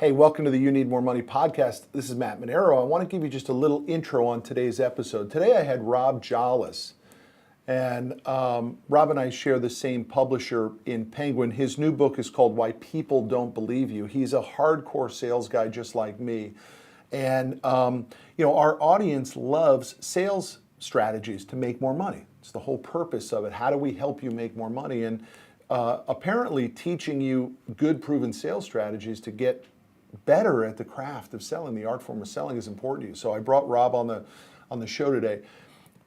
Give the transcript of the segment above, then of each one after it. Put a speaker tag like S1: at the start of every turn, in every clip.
S1: Hey, welcome to the You Need More Money podcast. This is Matt Manero. I want to give you just a little intro on today's episode. Today I had Rob Jolles, and Rob and I share the same publisher in Penguin. His new book is called Why People Don't Believe You. He's a hardcore sales guy just like me. And our audience loves sales strategies to make more money. It's the whole purpose of it. How do we help you make more money? And apparently teaching you good proven sales strategies to get better at the craft of selling, the art form of selling, is important to you. So I brought Rob on the show today.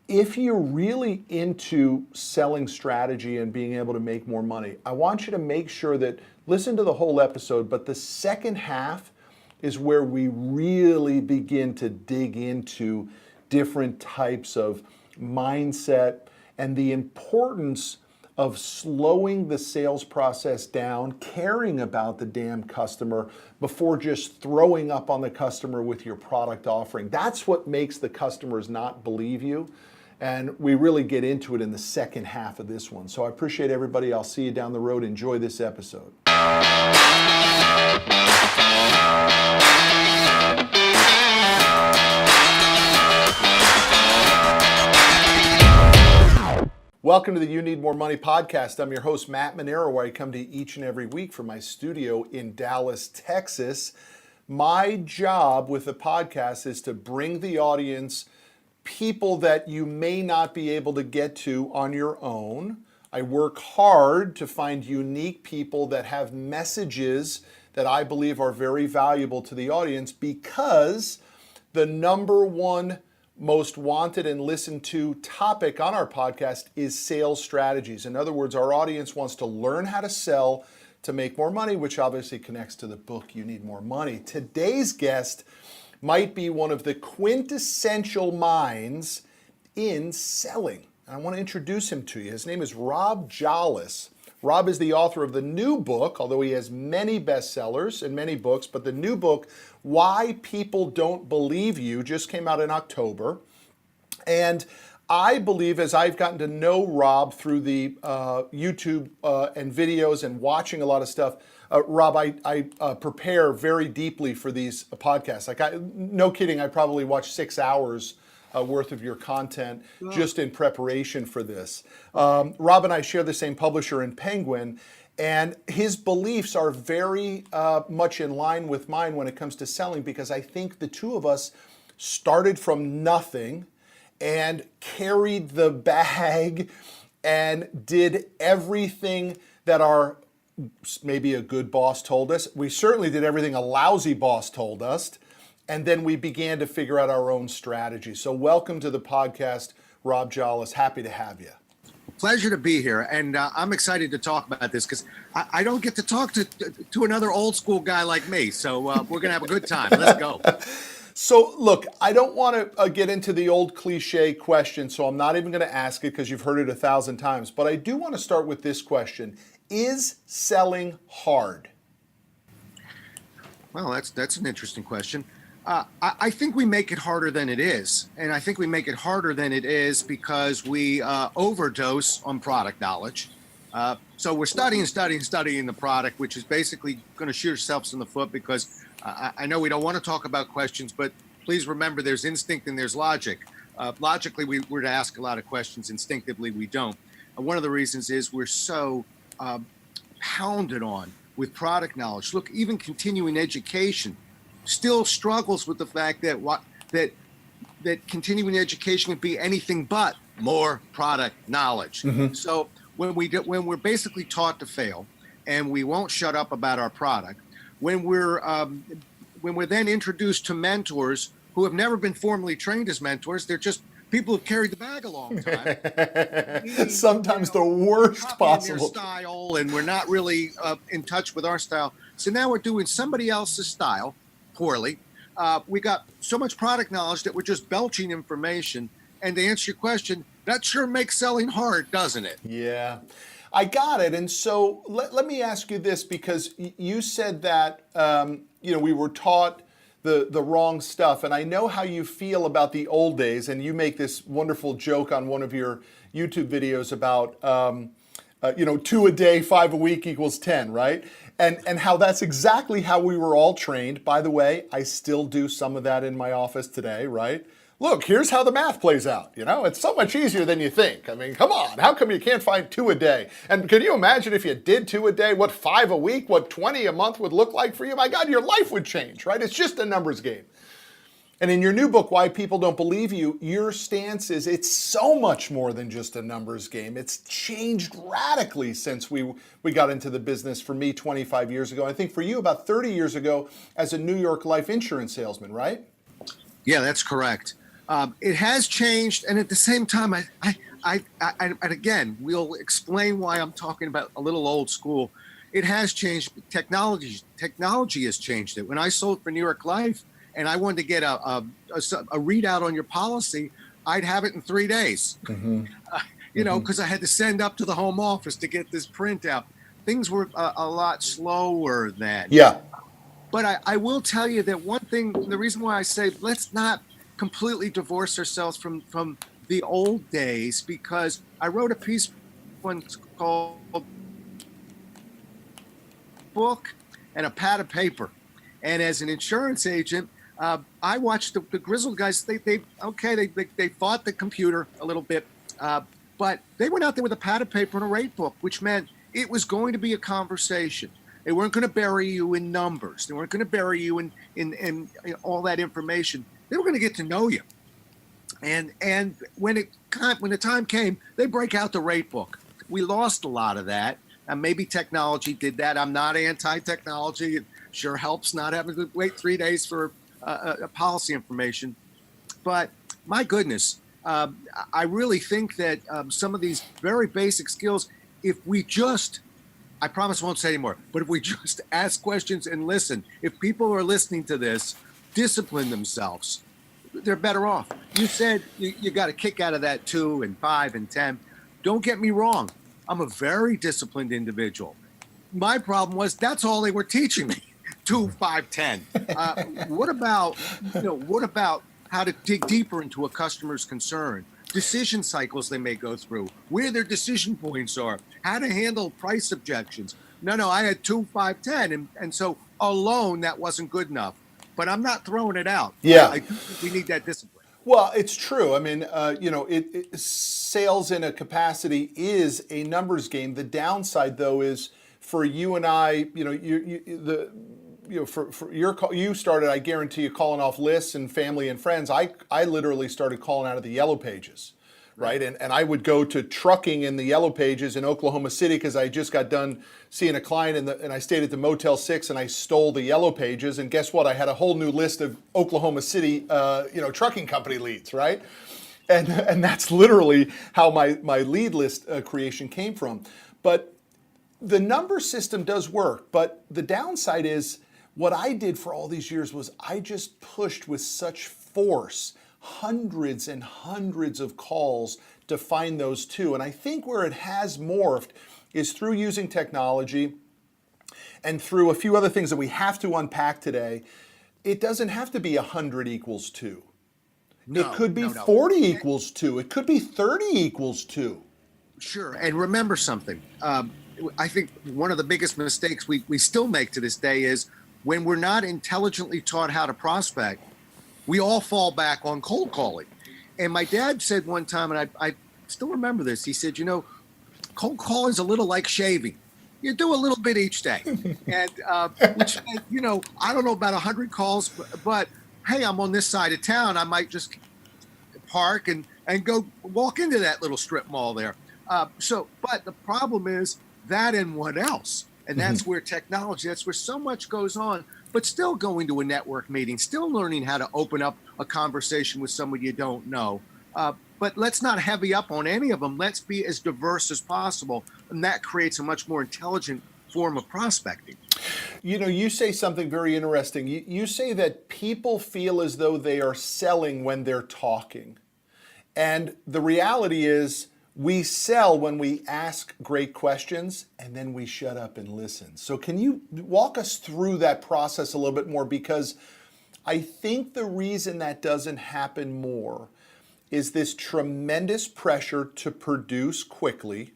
S1: If you're really into selling strategy and being able to make more money, I want you to make sure that listen to the whole episode, but the second half is where we really begin to dig into different types of mindset and the importance of slowing the sales process down, caring about the damn customer before just throwing up on the customer with your product offering. That's what makes the customers not believe you. And we really get into it in the second half of this one. So I appreciate everybody. I'll see you down the road. Enjoy this episode. Welcome to the You Need More Money podcast. I'm your host, Matt Manero, where I come to you each and every week from my studio in Dallas, Texas. My job with the podcast is to bring the audience people that you may not be able to get to on your own. I work hard to find unique people that have messages that I believe are very valuable to the audience, because the number one most wanted and listened to topic on our podcast is sales strategies. In other words, our audience wants to learn how to sell to make more money, which obviously connects to the book, You Need More Money. Today's guest might be one of the quintessential minds in selling. I want to introduce him to you. His name is Rob Jolles. Rob is the author of the new book, although he has many bestsellers and many books, but the new book, Why People Don't Believe You, just came out in October. And I believe, as I've gotten to know Rob through the YouTube and videos and watching a lot of stuff, Rob, I prepare very deeply for these podcasts. No kidding, I probably watch 6 hours worth of your content just in preparation for this. Rob and I share the same publisher in Penguin, and his beliefs are very much in line with mine when it comes to selling, because I think the two of us started from nothing and carried the bag and did everything that maybe a good boss told us. We certainly did everything a lousy boss told us. And then we began to figure out our own strategy. So welcome to the podcast, Rob Jolles. Happy to have you.
S2: Pleasure to be here. And I'm excited to talk about this because I don't get to talk to another old school guy like me. So we're going to have a good time. Let's go.
S1: So look, I don't want to get into the old cliche question, so I'm not even going to ask it because you've heard it 1,000 times. But I do want to start with this question. Is selling hard?
S2: Well, that's an interesting question. I think we make it harder than it is. And I think we make it harder than it is because we overdose on product knowledge. So we're studying the product, which is basically going to shoot ourselves in the foot, because I know we don't want to talk about questions, but please remember there's instinct and there's logic. Logically, we're to ask a lot of questions. Instinctively, we don't. One of the reasons is we're so pounded on with product knowledge. Look, even continuing education still struggles with the fact that continuing education would be anything but more product knowledge. Mm-hmm. So when we're basically taught to fail, and we won't shut up about our product, when we're then introduced to mentors who have never been formally trained as mentors, they're just people who've carried the bag a long time.
S1: Sometimes the worst possible.
S2: Their style, and we're not really in touch with our style. So now we're doing somebody else's style poorly. We got so much product knowledge that we're just belching information. And to answer your question, that sure makes selling hard, doesn't it?
S1: Yeah, I got it. And so let me ask you this, because you said that we were taught the wrong stuff. And I know how you feel about the old days. And you make this wonderful joke on one of your YouTube videos about 2 a day, 5 a week equals 10, right? And how that's exactly how we were all trained. By the way, I still do some of that in my office today, right? Look, here's how the math plays out. You know, it's so much easier than you think. I mean, come on, how come you can't find 2 a day? And can you imagine if you did 2 a day, what 5 a week, what 20 a month would look like for you? My God, your life would change, right? It's just a numbers game. And in your new book, Why People Don't Believe You, your stance is it's so much more than just a numbers game. It's changed radically since we got into the business, for me 25 years ago. I think for you about 30 years ago as a New York life insurance salesman, right?
S2: Yeah, that's correct. It has changed, and at the same time, and again, we'll explain why I'm talking about a little old school. It has changed. Technology has changed it. When I sold for New York Life, and I wanted to get a readout on your policy, I'd have it in 3 days. You know, because I had to send up to the home office to get this printout. Things were a lot slower then.
S1: Yeah.
S2: But I will tell you that one thing, the reason why I say let's not completely divorce ourselves from the old days, because I wrote a piece once called Book and a Pad of Paper. And as an insurance agent, I watched the grizzled guys. They fought the computer a little bit, but they went out there with a pad of paper and a rate book, which meant it was going to be a conversation. They weren't going to bury you in numbers. They weren't going to bury you in all that information. They were going to get to know you. And when the time came, they break out the rate book. We lost a lot of that. And maybe technology did that. I'm not anti-technology. It sure helps not having to wait 3 days for a policy information. But my goodness, I really think that some of these very basic skills, if we just, I promise I won't say anymore, but if we just ask questions and listen, if people are listening to this, discipline themselves, they're better off. You said you got a kick out of that 2 and 5 and 10. Don't get me wrong. I'm a very disciplined individual. My problem was that's all they were teaching me. 2, 5, 10. What about how to dig deeper into a customer's concern, decision cycles they may go through, where their decision points are, how to handle price objections? No, I had 2, 5, 10, and so alone that wasn't good enough. But I'm not throwing it out.
S1: Yeah,
S2: I think we need that discipline.
S1: Well, it's true. I mean, sales in a capacity is a numbers game. The downside, though, is for you and I, for your call, you started, I guarantee you, calling off lists and family and friends. I literally started calling out of the yellow pages, right? And I would go to trucking in the yellow pages in Oklahoma City because I just got done seeing a client and I stayed at the Motel 6 and I stole the yellow pages. And guess what? I had a whole new list of Oklahoma City, trucking company leads, right? And that's literally how my lead list creation came from. But the number system does work. But the downside is what I did for all these years was I just pushed with such force, hundreds and hundreds of calls to find those 2. And I think where it has morphed is through using technology and through a few other things that we have to unpack today. It doesn't have to be 100 equals 2. It could be 40 equals 2. It could be 30 equals 2.
S2: Sure. And remember something. I think one of the biggest mistakes we still make to this day is when we're not intelligently taught how to prospect, we all fall back on cold calling. And my dad said one time, and I still remember this, he said, cold calling is a little like shaving. You do a little bit each day. And, which, I don't know about 100 calls, but hey, I'm on this side of town. I might just park and go walk into that little strip mall there. But the problem is that and what else? And that's where technology, that's where so much goes on, but still going to a network meeting, still learning how to open up a conversation with someone you don't know. But let's not heavy up on any of them. Let's be as diverse as possible. And that creates a much more intelligent form of prospecting.
S1: You say something very interesting. You say that people feel as though they are selling when they're talking. And the reality is, we sell when we ask great questions and then we shut up and listen. So can you walk us through that process a little bit more? Because I think the reason that doesn't happen more is this tremendous pressure to produce quickly.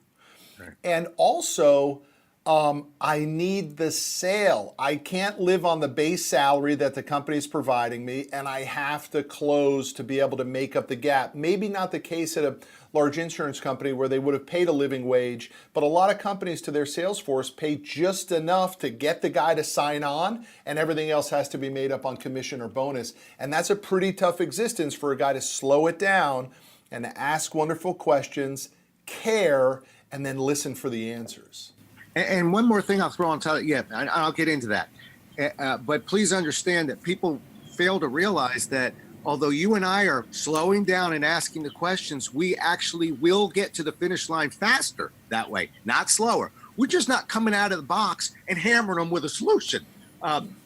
S1: Right. And also I need the sale. I can't live on the base salary that the company's providing me, and I have to close to be able to make up the gap. Maybe not the case at a large insurance company where they would have paid a living wage, but a lot of companies to their sales force pay just enough to get the guy to sign on, and everything else has to be made up on commission or bonus. And that's a pretty tough existence for a guy to slow it down and to ask wonderful questions, care, and then listen for the answers.
S2: And one more thing I'll throw on top. Yeah, I'll get into that. But please understand that people fail to realize that although you and I are slowing down and asking the questions, we actually will get to the finish line faster that way, not slower. We're just not coming out of the box and hammering them with a solution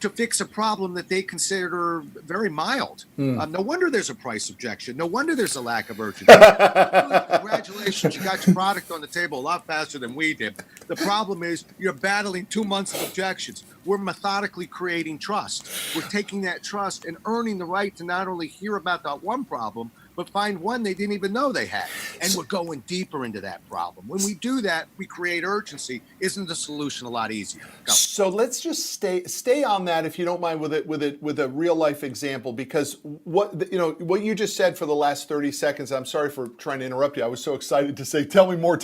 S2: to fix a problem that they consider very mild. No wonder there's a price objection. No wonder there's a lack of urgency. Congratulations, you got your product on the table a lot faster than we did. The problem is you're battling 2 months of objections. We're methodically creating trust. We're taking that trust and earning the right to not only hear about that one problem, but find one they didn't even know they had. And we're going deeper into that problem. When we do that, we create urgency. Isn't the solution a lot easier? Go.
S1: So let's just stay on that, if you don't mind, with a real life example, because what you just said for the last 30 seconds. I'm sorry for trying to interrupt you. I was so excited to say, tell me more.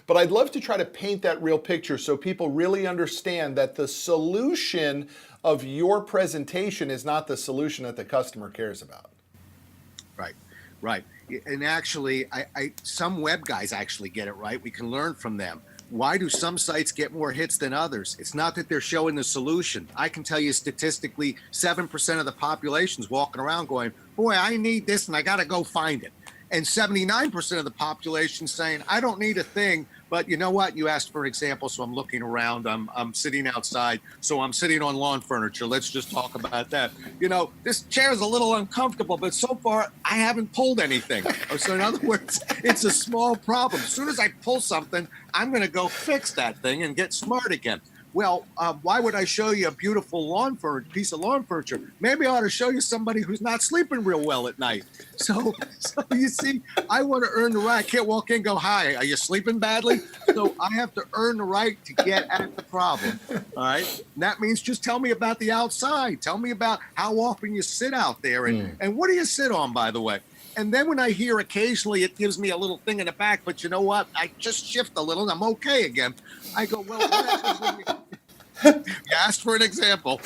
S1: But I'd love to try to paint that real picture so people really understand that the solution of your presentation is not the solution that the customer cares about.
S2: Right. And actually, some web guys actually get it right. We can learn from them. Why do some sites get more hits than others? It's not that they're showing the solution. I can tell you statistically, 7% of the population's walking around going, boy, I need this and I got to go find it. And 79% of the population saying, I don't need a thing, but you know what? You asked for an example, so I'm looking around. I'm sitting outside, so I'm sitting on lawn furniture. Let's just talk about that. This chair is a little uncomfortable, but so far I haven't pulled anything. So in other words, it's a small problem. As soon as I pull something, I'm going to go fix that thing and get smart again. Well, why would I show you a beautiful piece of lawn furniture? Maybe I ought to show you somebody who's not sleeping real well at night. So you see, I want to earn the right. I can't walk in and go, hi, are you sleeping badly? So I have to earn the right to get at the problem. All right. And that means just tell me about the outside. Tell me about how often you sit out there. And what do you sit on, by the way? And then when I hear occasionally it gives me a little thing in the back, but you know what? I just shift a little and I'm okay again. I go, well, what happens when you asked for an example.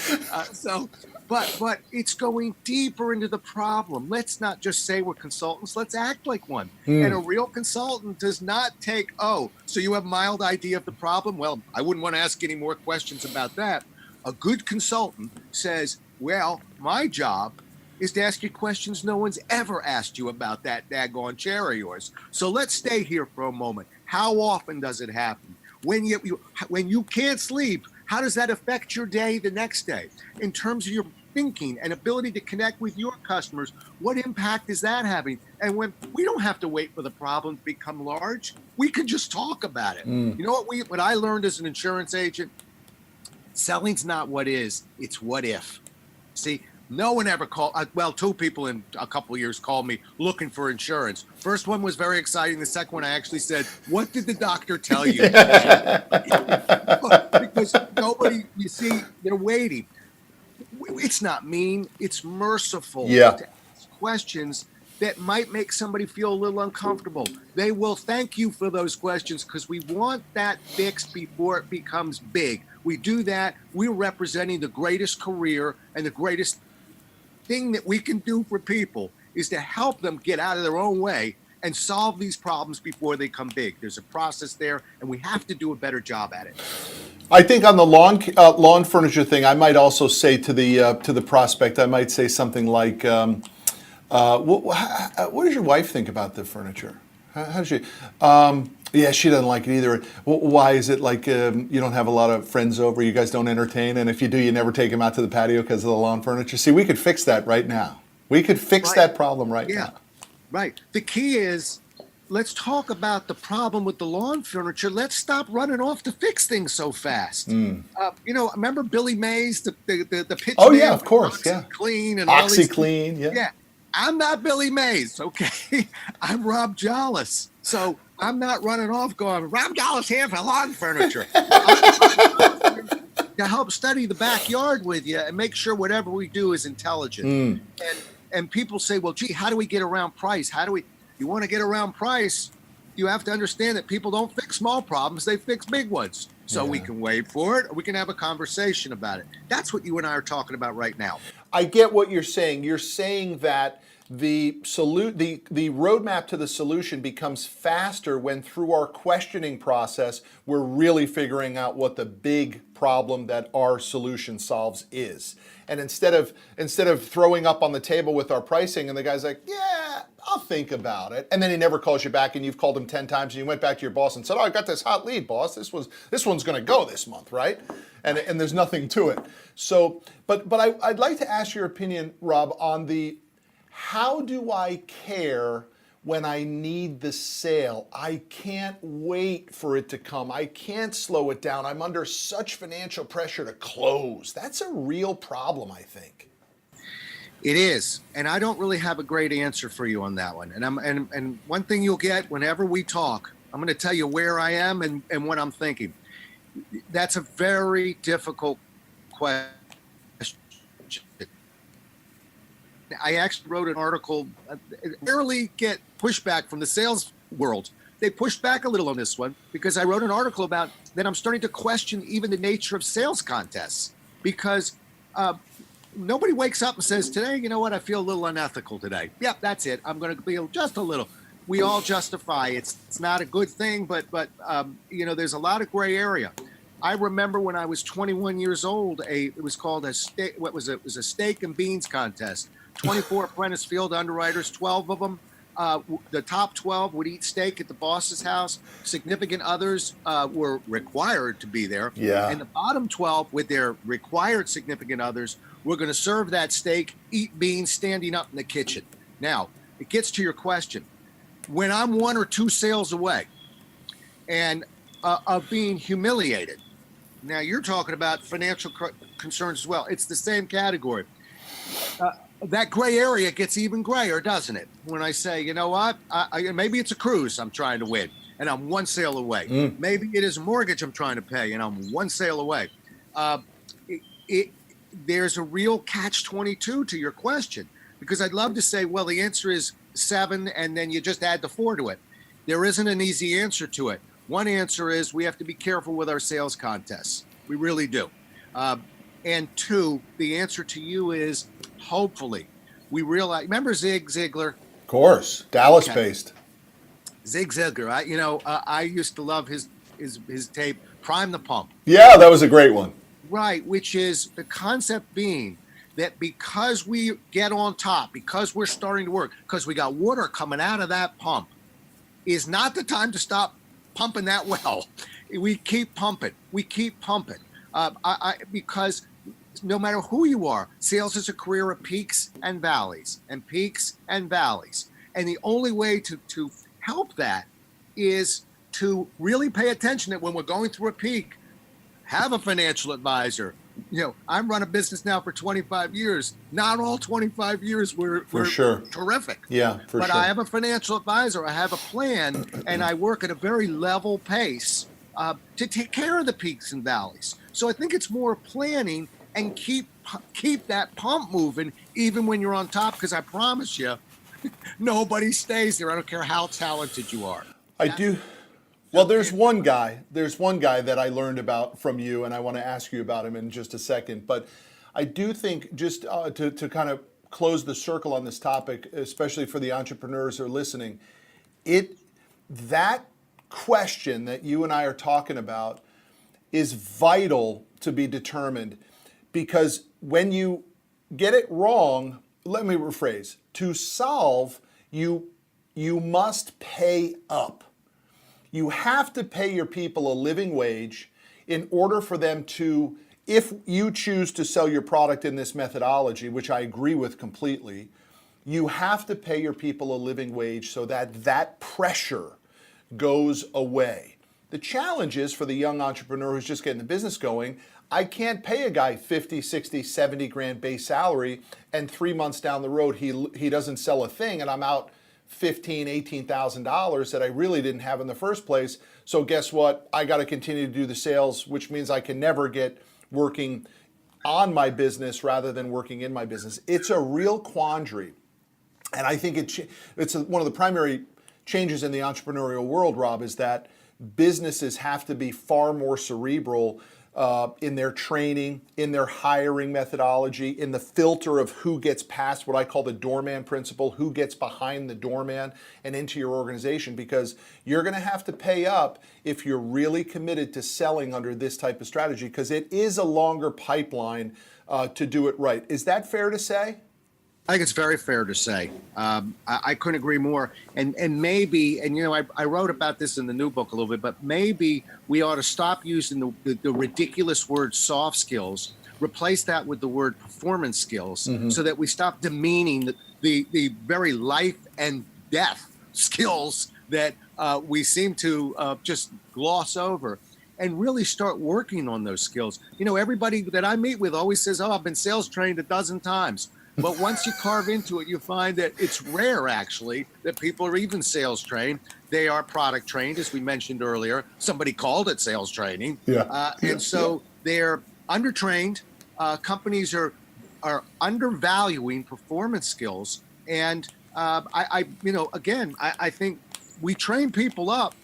S2: But it's going deeper into the problem. Let's not just say we're consultants. Let's act like one. And a real consultant does not take, so you have a mild idea of the problem? Well, I wouldn't want to ask any more questions about that. A good consultant says, well, my job is to ask you questions no one's ever asked you about that daggone chair of yours. So let's stay here for a moment. How often does it happen? When you can't sleep, how does that affect your day the next day? In terms of your thinking and ability to connect with your customers, what impact is that having? And when we don't have to wait for the problem to become large, we can just talk about it. You know what I learned as an insurance agent? Selling's not what is, it's what if. See, no one ever called, two people in a couple of years called me looking for insurance. First one was very exciting. The second one, I actually said, what did the doctor tell you? Because nobody, you see, they're waiting. It's not mean, it's merciful to ask questions that might make somebody feel a little uncomfortable. They will thank you for those questions because we want that fixed before it becomes big. We do that, we're representing the greatest career and the greatest thing that we can do for people is to help them get out of their own way and solve these problems before they come big. There's a process there, and we have to do a better job at it.
S1: I think on the lawn furniture thing, I might also say to the prospect, I might say something like, what does your wife think about the furniture? How does she? Yeah, she doesn't like it either. Why is it like you don't have a lot of friends over? You guys don't entertain, and if you do, you never take them out to the patio because of the lawn furniture. See, we could fix that right now. We could fix that problem right now.
S2: Right. The key is, let's talk about the problem with the lawn furniture. Let's stop running off to fix things so fast. Remember Billy Mays, the pitch?
S1: Oh yeah, of course. Yeah.
S2: Clean and
S1: OxyClean. Yeah.
S2: I'm not Billy Mays, okay? I'm Rob Jolles. So I'm not running off going, Rob Jolles here for lawn furniture. To help study the backyard with you and make sure whatever we do is intelligent. And people say, well, gee, how do we get around price? You want to get around price, you have to understand that people don't fix small problems, they fix big ones. So we can wait for it, or we can have a conversation about it. That's what you and I are talking about right now.
S1: I get what you're saying. You're saying that the roadmap to the solution becomes faster when through our questioning process, we're really figuring out what the big problem that our solution solves is. And instead of throwing up on the table with our pricing and the guy's like, yeah, I'll think about it. And then he never calls you back and you've called him 10 times and you went back to your boss and said, oh, I got this hot lead, boss. This one's going to go this month, right? And there's nothing to it. So, but I'd like to ask your opinion, Rob, on how do I care when I need the sale? I can't wait for it to come. I can't slow it down. I'm under such financial pressure to close. That's a real problem, I think.
S2: It is, and I don't really have a great answer for you on that one. And one thing you'll get whenever we talk, I'm going to tell you where I am and what I'm thinking. That's a very difficult question. I actually wrote an article. Rarely get pushback from the sales world. They pushed back a little on this one because I wrote an article about that. I'm starting to question even the nature of sales contests because nobody wakes up and says, today, you know what, I feel a little unethical today. Yep, that's it. I'm going to be just a little. We all justify it's not a good thing, but there's a lot of gray area. I remember when I was 21 years old, it was called a steak. What was it? It was a steak and beans contest. 24 apprentice field underwriters, 12 of them. The top 12 would eat steak at the boss's house. Significant others were required to be there.
S1: Yeah.
S2: And the bottom 12 with their required significant others were going to serve that steak, eat beans, standing up in the kitchen. Now, it gets to your question. When I'm one or two sales away and of being humiliated, now you're talking about financial concerns as well. It's the same category. That gray area gets even grayer, doesn't it? When I say, you know what, maybe it's a cruise I'm trying to win, and I'm one sale away. Maybe it is a mortgage I'm trying to pay, and I'm one sale away. There's a real catch-22 to your question, because I'd love to say, well, the answer is 7, and then you just add the 4 to it. There isn't an easy answer to it. One answer is we have to be careful with our sales contests. We really do. And 2, the answer to you is hopefully we realize. Remember Zig Ziglar?
S1: Of course, Dallas-based.
S2: Zig Ziglar. I used to love his tape, Prime the Pump.
S1: Yeah, that was a great one.
S2: Right, which is the concept being that because we get on top, because we're starting to work, because we got water coming out of that pump, is not the time to stop pumping that well. We keep pumping. Because no matter who you are, sales is a career of peaks and valleys, and the only way to help that is to really pay attention that when we're going through a peak, have a financial advisor. I'm running a business now for 25 years. Not all 25 years were
S1: sure
S2: terrific.
S1: Yeah,
S2: but I have a financial advisor. I have a plan, and I work at a very level pace to take care of the peaks and valleys. So I think it's more planning and keep that pump moving even when you're on top, because I promise you, nobody stays there. I don't care how talented you are.
S1: I do. Well, there's one guy that I learned about from you, and I want to ask you about him in just a second. But I do think, just to kind of close the circle on this topic, especially for the entrepreneurs who are listening, that question that you and I are talking about is vital to be determined, because when you get it wrong, let me rephrase, to solve, you must pay up. You have to pay your people a living wage in order for them to, if you choose to sell your product in this methodology, which I agree with completely, you have to pay your people a living wage so that pressure goes away. The challenge is for the young entrepreneur who's just getting the business going, I can't pay a guy 50, 60, 70 grand base salary, and 3 months down the road he doesn't sell a thing, and I'm out $18,000 that I really didn't have in the first place. So guess what? I got to continue to do the sales, which means I can never get working on my business rather than working in my business. It's a real quandary. And I think it's one of the primary changes in the entrepreneurial world, Rob, is that businesses have to be far more cerebral in their training, in their hiring methodology, in the filter of who gets past what I call the doorman principle, who gets behind the doorman and into your organization, because you're going to have to pay up if you're really committed to selling under this type of strategy, because it is a longer pipeline to do it right. Is that fair to say?
S2: I think it's very fair to say. I couldn't agree more. And maybe, and I wrote about this in the new book a little bit, but maybe we ought to stop using the ridiculous word soft skills, replace that with the word performance skills, so that we stop demeaning the very life and death skills that we seem to just gloss over, and really start working on those skills. Everybody that I meet with always says, "Oh, I've been sales trained a dozen times." But once you carve into it, you find that it's rare, actually, that people are even sales trained. They are product trained, as we mentioned earlier. Somebody called it sales training. And so they're undertrained. Companies are undervaluing performance skills. And I think we train people up.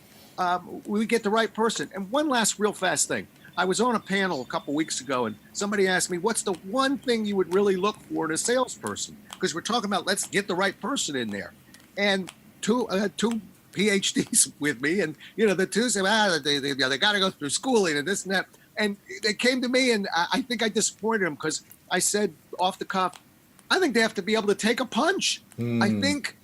S2: We get the right person. And one last real fast thing. I was on a panel a couple weeks ago, and somebody asked me, what's the one thing you would really look for in a salesperson? Because we're talking about, let's get the right person in there. And two PhDs with me, and the two said, they got to go through schooling and this and that. And they came to me, and I think I disappointed them, because I said off the cuff, I think they have to be able to take a punch. I think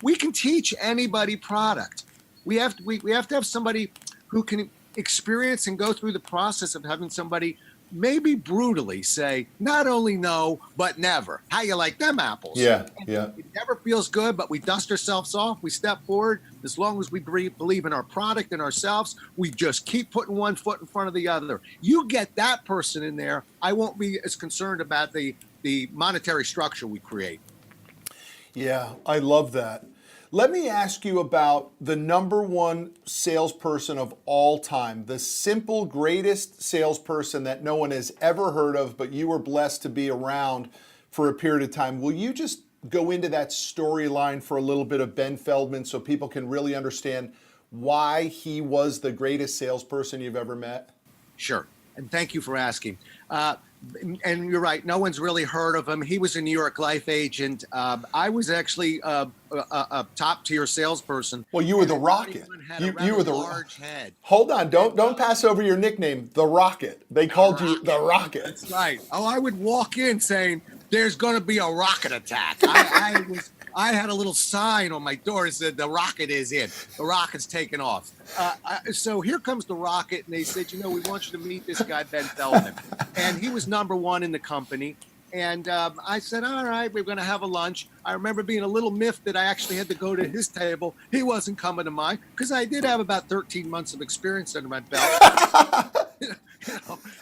S2: we can teach anybody product. We have to have somebody who can experience and go through the process of having somebody maybe brutally say, not only no, but never. How you like them apples?
S1: Yeah.
S2: It never feels good, but we dust ourselves off. We step forward. As long as we believe in our product and ourselves, we just keep putting one foot in front of the other. You get that person in there, I won't be as concerned about the monetary structure we create.
S1: Yeah, I love that. Let me ask you about the number one salesperson of all time, the simple, greatest salesperson that no one has ever heard of, but you were blessed to be around for a period of time. Will you just go into that storyline for a little bit of Ben Feldman so people can really understand why he was the greatest salesperson you've ever met?
S2: Sure. And thank you for asking. And you're right. No one's really heard of him. He was a New York Life agent. I was actually a top tier salesperson.
S1: Well, you were the Rocket. You were the
S2: large head.
S1: Hold on, don't pass over your nickname, the Rocket. They called you the Rocket.
S2: That's right. Oh, I would walk in saying, "There's going to be a rocket attack." I had a little sign on my door that said, "The rocket is in. The rocket's taking off." So here comes the rocket, and they said, "We want you to meet this guy, Ben Feldman." And he was number one in the company. And I said, "All right, we're going to have a lunch." I remember being a little miffed that I actually had to go to his table. He wasn't coming to mine, because I did have about 13 months of experience under my belt.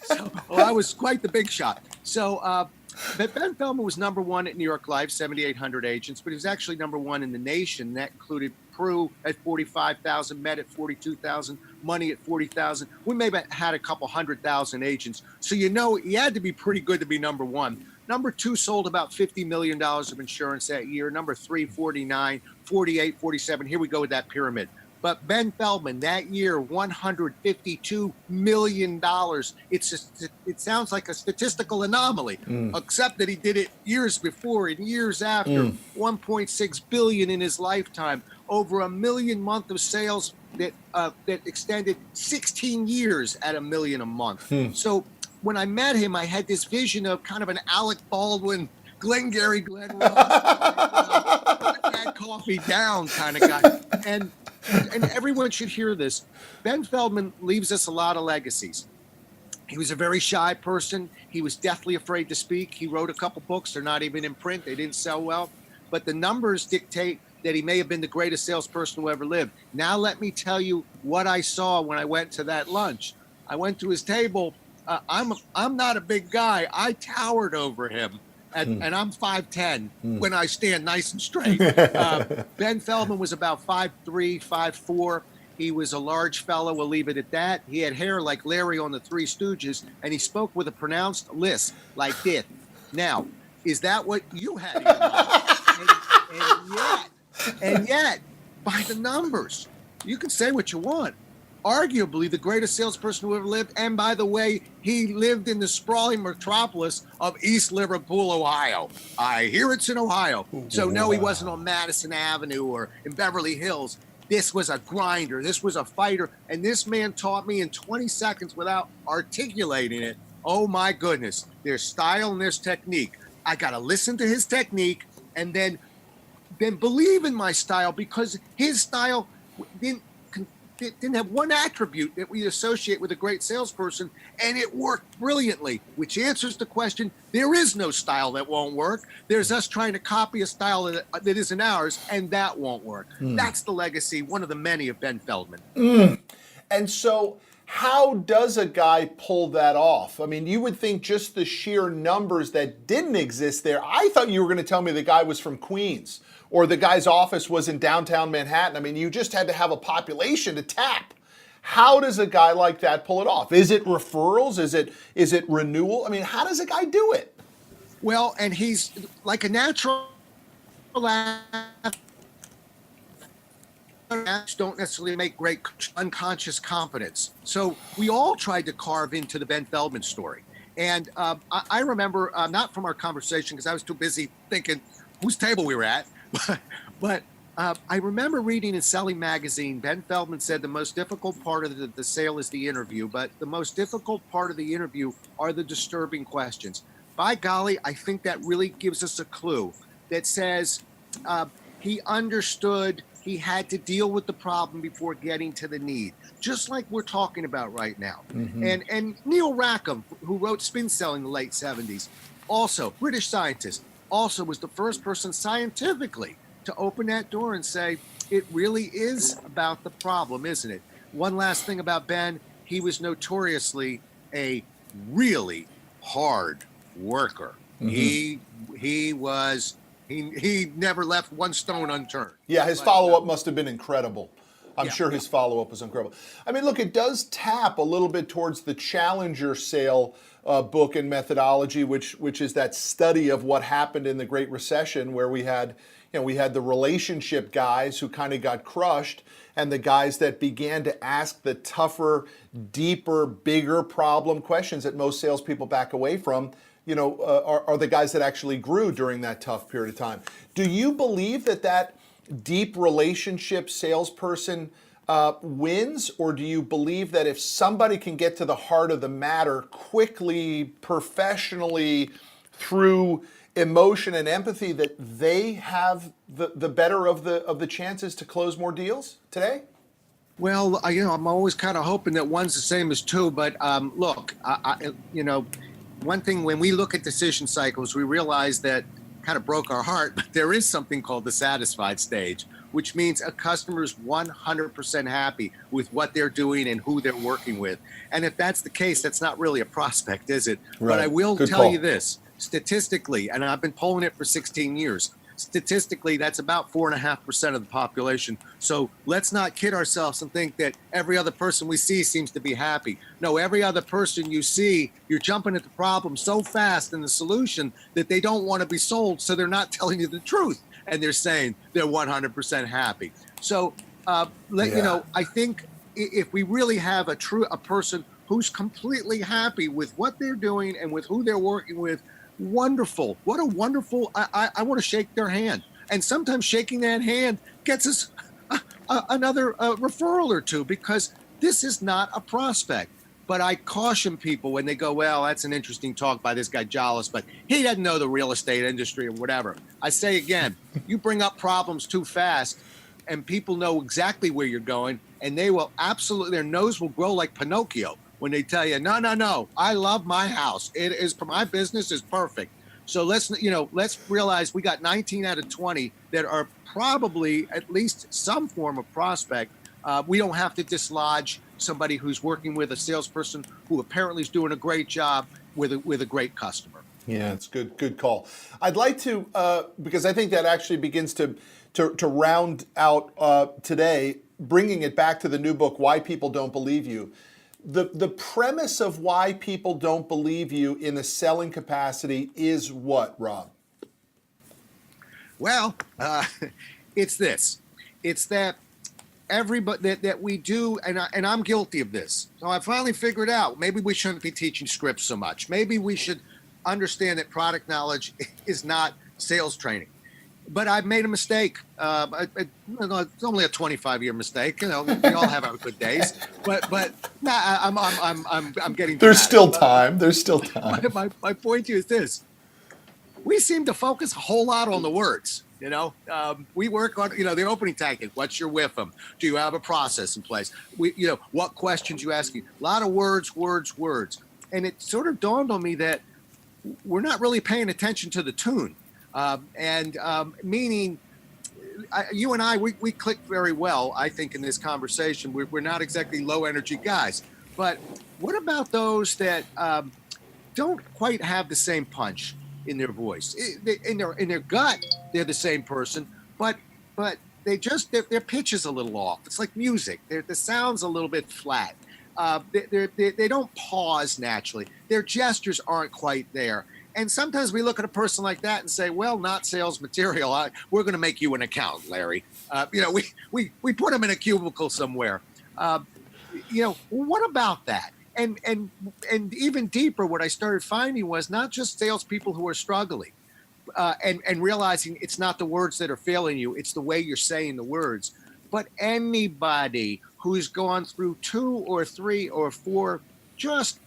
S2: So I was quite the big shot. So but Ben Feldman was number one at New York Life, 7,800 agents, but he was actually number one in the nation. That included Prue at 45,000, Met at 42,000, Money at 40,000. We maybe had a couple 100,000 agents. So he had to be pretty good to be number one. Number two sold about $50 million of insurance that year. Number three, 49, 48, 47. Here we go with that pyramid. But Ben Feldman, that year, $152 million. It sounds like a statistical anomaly, except that he did it years before and years after. $1.6 billion in his lifetime, over $1 million month of sales that extended 16 years at $1 million a month. So when I met him, I had this vision of kind of an Alec Baldwin, Glengarry Glen Ross, bad coffee down kind of guy. And everyone should hear this. Ben Feldman leaves us a lot of legacies. He was a very shy person. He was deathly afraid to speak. He wrote a couple books. They're not even in print. They didn't sell well. But the numbers dictate that he may have been the greatest salesperson who ever lived. Now let me tell you what I saw when I went to that lunch. I went to his table. I'm not a big guy. I towered over him. and I'm 5'10" when I stand nice and straight. Ben Feldman was about 5'3", 5'4". He was a large fellow, we'll leave it at that. He had hair like Larry on the Three Stooges, and he spoke with a pronounced lisp like this. Now, is that what you had in your mind? And yet, by the numbers, you can say what you want. Arguably the greatest salesperson who ever lived, and by the way, he lived in the sprawling metropolis of East Liverpool, Ohio. I hear it's in Ohio. So no, he wasn't on Madison Avenue or in Beverly Hills. This was a grinder. This was a fighter. And this man taught me in 20 seconds without articulating it. Oh my goodness. There's style and there's technique. I got to listen to his technique and then believe in my style, because his style didn't have one attribute that we associate with a great salesperson, and it worked brilliantly, which answers the question, there is no style that won't work. There's us trying to copy a style that isn't ours, and that won't work. That's the legacy, one of the many, of Ben Feldman.
S1: And so how does a guy pull that off? I mean, you would think just the sheer numbers that didn't exist there. I thought you were going to tell me the guy was from Queens or the guy's office was in downtown Manhattan. I mean, you just had to have a population to tap. How does a guy like that pull it off? Is it referrals? Is it renewal? I mean, how does a guy do it?
S2: Well, and he's like a natural don't necessarily make great unconscious competence. So we all tried to carve into the Ben Feldman story. And I remember, not from our conversation, because I was too busy thinking whose table we were at, but I remember reading in Selling Magazine, Ben Feldman said the most difficult part of the sale is the interview, but the most difficult part of the interview are the disturbing questions. By golly, I think that really gives us a clue that says he understood he had to deal with the problem before getting to the need, just like we're talking about right now. And Neil Rackham, who wrote Spin Selling in the late 70s, also British scientist, also was the first person scientifically to open that door and say, it really is about the problem, isn't it? One last thing about Ben, he was notoriously a really hard worker. He never left one stone unturned.
S1: Yeah, his follow-up must have been incredible. I'm sure his follow-up was incredible. I mean, look, it does tap a little bit towards the Challenger sale book and methodology, which is that study of what happened in the Great Recession, where we had the relationship guys who kind of got crushed, and the guys that began to ask the tougher, deeper, bigger problem questions that most salespeople back away from. Are the guys that actually grew during that tough period of time. Do you believe that deep relationship salesperson wins, or do you believe that if somebody can get to the heart of the matter quickly, professionally, through emotion and empathy, that they have the better of the chances to close more deals today?
S2: Well, I'm always kind of hoping that one's the same as two, but look, one thing, when we look at decision cycles, we realize that kind of broke our heart, but there is something called the satisfied stage, which means a customer is 100% happy with what they're doing and who they're working with. And if that's the case, that's not really a prospect, is it? Right. But I will tell you this, statistically, and I've been polling it for 16 years, statistically, that's about 4.5% of the population. So let's not kid ourselves and think that every other person we see seems to be happy. No, every other person you see, you're jumping at the problem so fast and the solution that they don't want to be sold, so they're not telling you the truth. And they're saying they're 100% happy. So, I think if we really have a person who's completely happy with what they're doing and with who they're working with, wonderful. What a wonderful, I want to shake their hand. And sometimes shaking that hand gets us another referral or two, because this is not a prospect. But I caution people when they go, well, that's an interesting talk by this guy Jolles, but he doesn't know the real estate industry or whatever. I say again, you bring up problems too fast and people know exactly where you're going, and they will absolutely, their nose will grow like Pinocchio when they tell you, no, I love my house. It is, for my business is perfect. So let's realize we got 19 out of 20 that are probably at least some form of prospect. We don't have to dislodge somebody who's working with a salesperson who apparently is doing a great job with a great customer.
S1: Yeah, it's good call. I'd like to because I think that actually begins to round out today, bringing it back to the new book, Why People Don't Believe You. The premise of why people don't believe you in a selling capacity is what, Rob?
S2: Well, it's this. It's that everybody that we do, and I'm guilty of this. So I finally figured out maybe we shouldn't be teaching scripts so much. Maybe we should understand that product knowledge is not sales training. But I've made a mistake. It's only a 25-year mistake. We all have our good days. But I'm getting.
S1: There's still time. There's still time.
S2: My point to you is this: we seem to focus a whole lot on the words. We work on the opening tactic. What's your with them? Do you have a process in place? What questions you ask you? A lot of words. And it sort of dawned on me that we're not really paying attention to the tune. Meaning, you and I, we click very well, I think, in this conversation. We're not exactly low energy guys. But what about those that don't quite have the same punch in their voice? In their gut, they're the same person, but they just their pitch is a little off. It's like music. The sound's a little bit flat. They don't pause naturally. Their gestures aren't quite there. And sometimes we look at a person like that and say, well, not sales material. We're going to make you an account, Larry. We put them in a cubicle somewhere. What about that? And even deeper, what I started finding was not just salespeople who are struggling and realizing it's not the words that are failing you, it's the way you're saying the words, but anybody who's gone through 2 or 3 or 4 just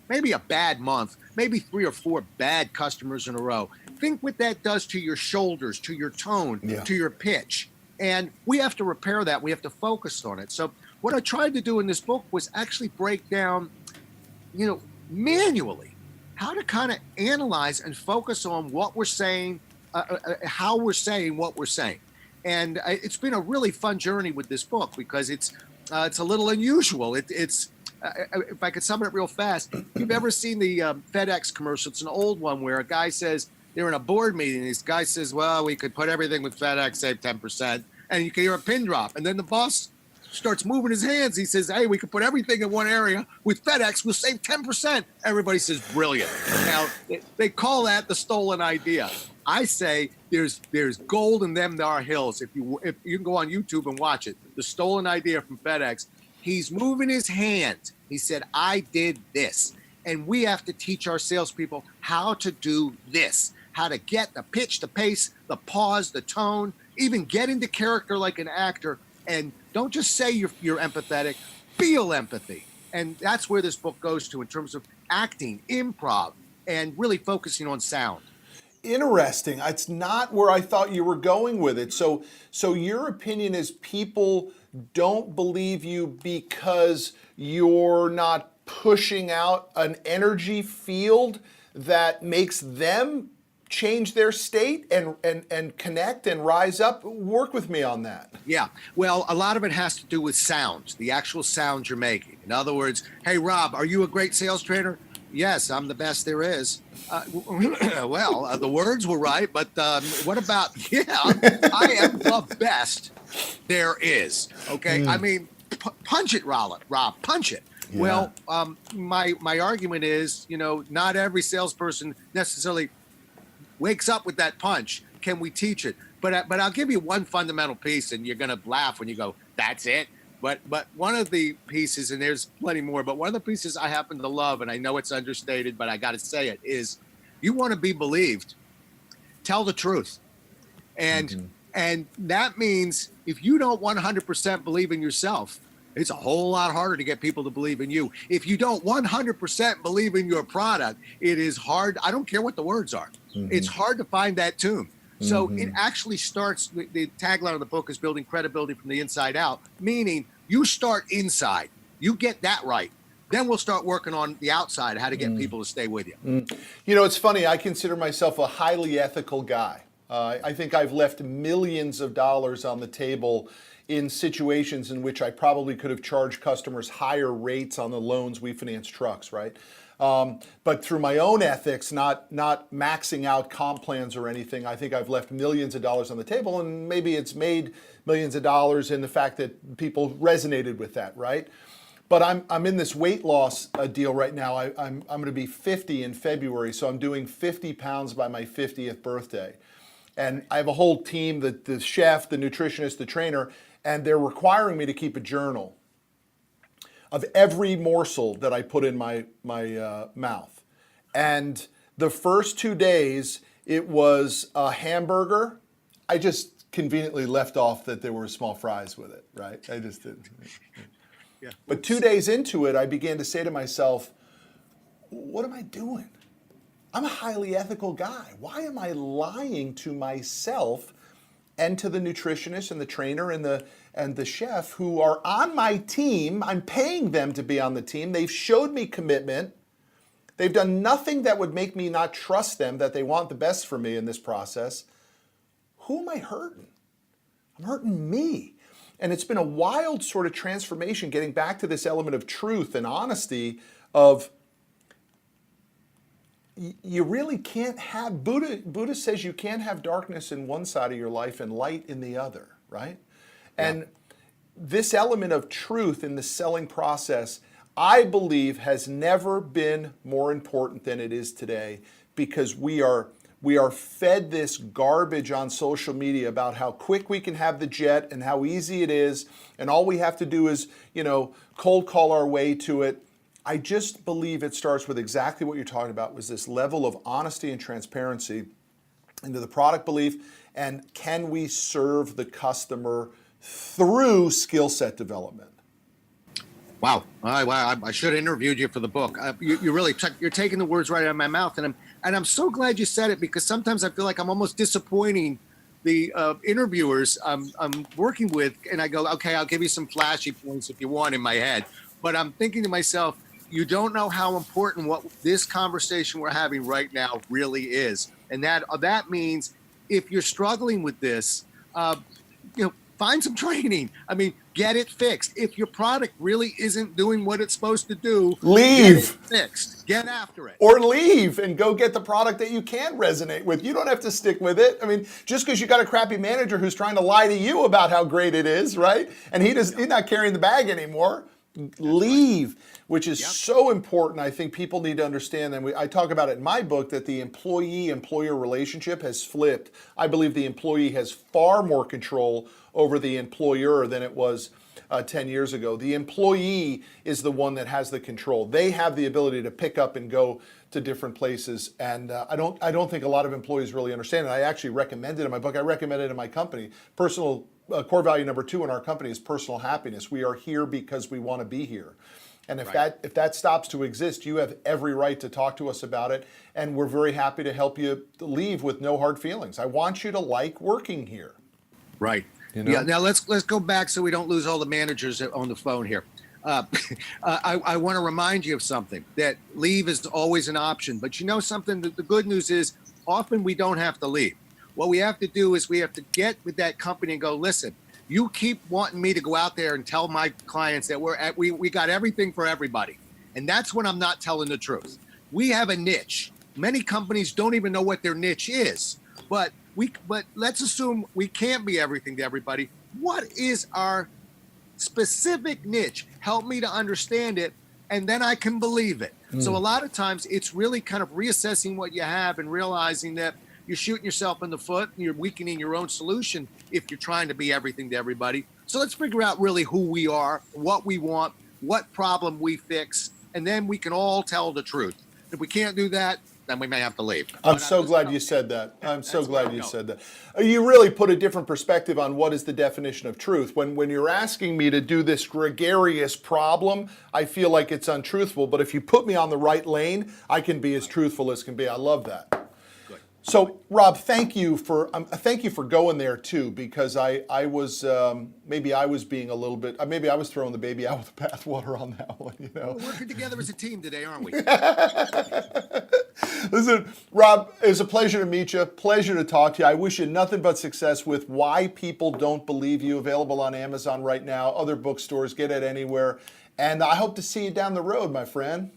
S2: maybe a bad month, maybe 3 or 4 bad customers in a row. Think what that does to your shoulders, to your tone, to your pitch. And we have to repair that. We have to focus on it. So what I tried to do in this book was actually break down, manually how to kind of analyze and focus on what we're saying, how we're saying what we're saying. And it's been a really fun journey with this book because it's a little unusual. It's if I could sum it up real fast, you've ever seen the FedEx commercial? It's an old one where a guy says they're in a board meeting. This guy says, well, we could put everything with FedEx, save 10%. And you can hear a pin drop. And then the boss starts moving his hands. He says, hey, we could put everything in one area with FedEx. We'll save 10%. Everybody says, brilliant. Now, they call that the stolen idea. I say there's gold in them there are hills. If you can go on YouTube and watch it, the stolen idea from FedEx. He's moving his hands. He said, I did this. And we have to teach our salespeople how to do this, how to get the pitch, the pace, the pause, the tone, even get into character like an actor. And don't just say you're empathetic, feel empathy. And that's where this book goes to in terms of acting, improv, and really focusing on sound.
S1: Interesting. It's not where I thought you were going with it. So your opinion is people don't believe you because you're not pushing out an energy field that makes them change their state and connect and rise up. Work with me on that.
S2: Yeah. Well, a lot of it has to do with sound, the actual sound you're making. In other words, hey, Rob, are you a great sales trainer? Yes, I'm the best there is. Well, the words were right, but what about, I am the best there is. Okay. I mean, punch it, Rob, punch it. Yeah. Well, my argument is, not every salesperson necessarily wakes up with that punch. Can we teach it? But I'll give you one fundamental piece, and you're going to laugh when you go, that's it. But one of the pieces, and there's plenty more, but one of the pieces I happen to love, and I know it's understated, but I got to say it, is you want to be believed, tell the truth. And that means if you don't 100% believe in yourself, it's a whole lot harder to get people to believe in you. If you don't 100% believe in your product, it is hard. I don't care what the words are. It's hard to find that tune. So it actually starts, the tagline of the book is building credibility from the inside out, meaning you start inside, you get that right. Then we'll start working on the outside, how to get people to stay with you.
S1: It's funny. I consider myself a highly ethical guy. I think I've left millions of dollars on the table in situations in which I probably could have charged customers higher rates on the loans we finance trucks, right? But through my own ethics, not maxing out comp plans or anything, I think I've left millions of dollars on the table, and maybe it's made millions of dollars in the fact that people resonated with that, right? But I'm in this weight loss deal right now. I'm going to be 50 in February, so I'm doing 50 pounds by my 50th birthday. And I have a whole team, the chef, the nutritionist, the trainer, and they're requiring me to keep a journal of every morsel that I put in my mouth. And the first 2 days, it was a hamburger. I just conveniently left off that there were small fries with it, right? I just didn't.
S2: Yeah.
S1: But 2 days into it, I began to say to myself, what am I doing? I'm a highly ethical guy. Why am I lying to myself and to the nutritionist and the trainer and the chef who are on my team? I'm paying them to be on the team. They've showed me commitment. They've done nothing that would make me not trust them, that they want the best for me in this process. Who am I hurting? I'm hurting me. And it's been a wild sort of transformation, getting back to this element of truth and honesty of you really can't have, Buddha says you can't have darkness in one side of your life and light in the other, right? Yeah. And this element of truth in the selling process, I believe, has never been more important than it is today, because we are fed this garbage on social media about how quick we can have the jet and how easy it is, and all we have to do is, cold call our way to it. I just believe it starts with exactly what you're talking about, was this level of honesty and transparency into the product belief, and can we serve the customer through skill set development?
S2: Wow. I should have interviewed you for the book. You really you're taking the words right out of my mouth, and I'm so glad you said it, because sometimes I feel like I'm almost disappointing the interviewers I'm working with, and I go, okay, I'll give you some flashy points if you want in my head, but I'm thinking to myself, you don't know how important what this conversation we're having right now really is, and that means if you're struggling with this, find some training. I mean, get it fixed. If your product really isn't doing what it's supposed to do,
S1: leave.
S2: Get it fixed. Get after it.
S1: Or leave and go get the product that you can resonate with. You don't have to stick with it. I mean, just because you got a crappy manager who's trying to lie to you about how great it is, right? And he's not carrying the bag anymore. Leave, which is so important. I think people need to understand, and I talk about it in my book, that the employee-employer relationship has flipped. I believe the employee has far more control over the employer than it was 10 years ago. The employee is the one that has the control. They have the ability to pick up and go to different places, and I don't think a lot of employees really understand it. I actually recommend it in my book. I recommend it in my company. Core value number 2 in our company is personal happiness. We are here because we want to be here. And if that stops to exist, you have every right to talk to us about it, and we're very happy to help you leave with no hard feelings. I want you to like working here.
S2: Right. Yeah. Now let's go back so we don't lose all the managers on the phone here. I want to remind you of something, that leave is always an option, but you know something, the good news is often we don't have to leave. What we have to do is we have to get with that company and go, listen, you keep wanting me to go out there and tell my clients that we got everything for everybody. And that's when I'm not telling the truth. We have a niche. Many companies don't even know what their niche is, but let's assume we can't be everything to everybody. What is our specific niche? Help me to understand it, and then I can believe it. So a lot of times it's really kind of reassessing what you have and realizing that you're shooting yourself in the foot and you're weakening your own solution if you're trying to be everything to everybody. So let's figure out really who we are, what we want, what problem we fix, and then we can all tell the truth. If we can't do that, then we may have to leave.
S1: I'm so glad you said that. I'm so glad you said that. You really put a different perspective on what is the definition of truth. When you're asking me to do this gregarious problem, I feel like it's untruthful. But if you put me on the right lane, I can be as truthful as can be. I love that. So, Rob, thank you for going there too, because I was maybe I was being a little bit, maybe I was throwing the baby out with the bathwater on that one.
S2: We're working together as a team today, aren't we?
S1: Listen, Rob, it was a pleasure to meet you. Pleasure to talk to you. I wish you nothing but success with Why People Don't Believe You. Available on Amazon right now, other bookstores. Get it anywhere, and I hope to see you down the road, my friend.